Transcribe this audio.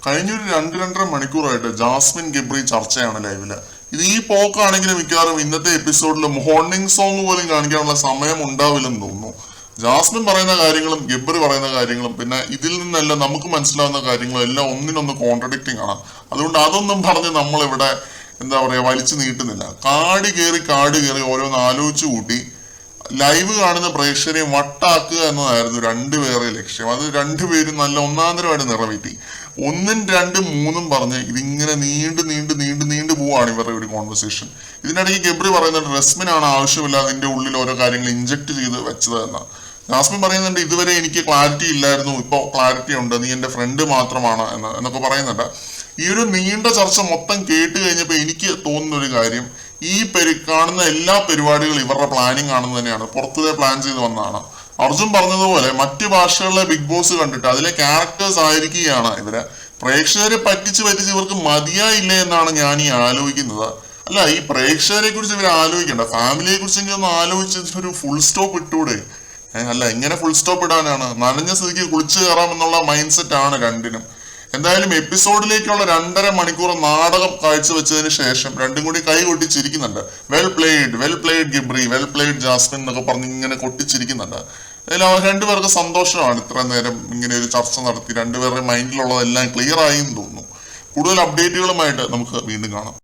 കഴിഞ്ഞൊരു 2-2.5 മണിക്കൂറായിട്ട് ജാസ്മിൻ ഗബ്രി ചർച്ചയാണ് ലൈവില്. ഇത് ഈ പോക്കാണെങ്കിൽ മിക്കവാറും ഇന്നത്തെ എപ്പിസോഡിൽ മോർണിംഗ് സോങ് പോലും കാണിക്കാനുള്ള സമയം ഉണ്ടാവില്ലെന്ന് തോന്നുന്നു. ജാസ്മിൻ പറയുന്ന കാര്യങ്ങളും ഗബ്രി പറയുന്ന കാര്യങ്ങളും പിന്നെ ഇതിൽ നിന്നെല്ലാം നമുക്ക് മനസ്സിലാവുന്ന കാര്യങ്ങളും എല്ലാം ഒന്നിനൊന്ന് കോൺട്രഡിക്റ്റിംഗ് ആണ്. അതുകൊണ്ട് അതൊന്നും പറഞ്ഞ് നമ്മളിവിടെ എന്താ പറയാ വലിച്ചു നീട്ടുന്നില്ല. കാട് കയറി ഓരോന്ന് ആലോചിച്ചു കൂട്ടി ലൈവ് കാണുന്ന പ്രേക്ഷകരെ വട്ടാക്കുക എന്നതായിരുന്നു രണ്ടുപേരുടെ ലക്ഷ്യം. അത് രണ്ടുപേരും നല്ല ഒന്നാന്തരമായിട്ട് നിറവേറ്റി. 1, 2, 3 പറഞ്ഞ് ഇതിങ്ങനെ നീണ്ടു പോവാണ് ഇവരുടെ ഒരു കോൺവെർസേഷൻ. ഇതിനിടയ്ക്ക് ഗബ്രി പറയുന്നുണ്ട് റസ്മിനാണ് ആവശ്യമില്ലാതെ അതിന്റെ ഉള്ളിൽ ഓരോ കാര്യങ്ങൾ ഇഞ്ചക്ട് ചെയ്ത് വെച്ചത് എന്നാ. ജാസ്മിൻ പറയുന്നുണ്ട് ഇതുവരെ എനിക്ക് ക്ലാരിറ്റി ഇല്ലായിരുന്നു, ഇപ്പോൾ ക്ലാരിറ്റി ഉണ്ട്, നീ എന്റെ ഫ്രണ്ട് മാത്രമാണ് എന്നൊക്കെ പറയുന്നുണ്ട്. ഈ ഒരു നീണ്ട ചർച്ച മൊത്തം കേട്ട് കഴിഞ്ഞപ്പോൾ എനിക്ക് തോന്നുന്ന ഒരു കാര്യം, ഈ കാണുന്ന എല്ലാ പരിപാടികളും ഇവരുടെ പ്ലാനിങ് ആണെന്ന് തന്നെയാണ്. പുറത്തുനിന്ന് പ്ലാൻ ചെയ്ത് വന്നതാണ്. അർജുൻ പറഞ്ഞതുപോലെ മറ്റ് ഭാഷകളിലെ ബിഗ് ബോസ് കണ്ടിട്ട് അതിലെ ക്യാരക്ടേഴ്സ് ആയിരിക്കുകയാണ് ഇവര്. പ്രേക്ഷകരെ പറ്റിച്ച് ഇവർക്ക് മതിയായില്ലേ എന്നാണ് ഞാൻ ഈ ആലോചിക്കുന്നത്. അല്ല, ഈ പ്രേക്ഷകരെ കുറിച്ച് ഇവർ ആലോചിക്കണ്ട, ഫാമിലിയെ കുറിച്ചെങ്കിൽ ഒന്ന് ആലോചിച്ച് ഒരു ഫുൾ സ്റ്റോപ്പ് ഇട്ടൂടെ? അല്ല, എങ്ങനെ ഫുൾ സ്റ്റോപ്പ് ഇടാനാണ്? നനഞ്ഞ സ്ഥിതിക്ക് കുളിച്ചു കയറാം എന്നുള്ള മൈൻഡ് സെറ്റ് ആണ് രണ്ടിനും. എന്തായാലും എപ്പിസോഡിലേക്കുള്ള 2.5 മണിക്കൂർ നാടകം കാഴ്ചവെച്ചതിന് ശേഷം രണ്ടും കൂടി കൈ കൊട്ടിച്ചിരിക്കുന്നുണ്ട്. Well played Gabri, well played Jasmin എന്നൊക്കെ പറഞ്ഞ് ഇങ്ങനെ കൊട്ടിച്ചിരിക്കുന്നുണ്ട്. അതിൽ അവർ രണ്ടുപേർക്ക് സന്തോഷമാണ് ഇത്ര നേരം ഇങ്ങനെ ഒരു ചർച്ച നടത്തി രണ്ടുപേരുടെ മൈൻഡിലുള്ളതെല്ലാം ക്ലിയർ ആയി എന്ന് തോന്നുന്നു. കൂടുതൽ അപ്ഡേറ്റുകളുമായിട്ട് നമുക്ക് വീണ്ടും കാണാം.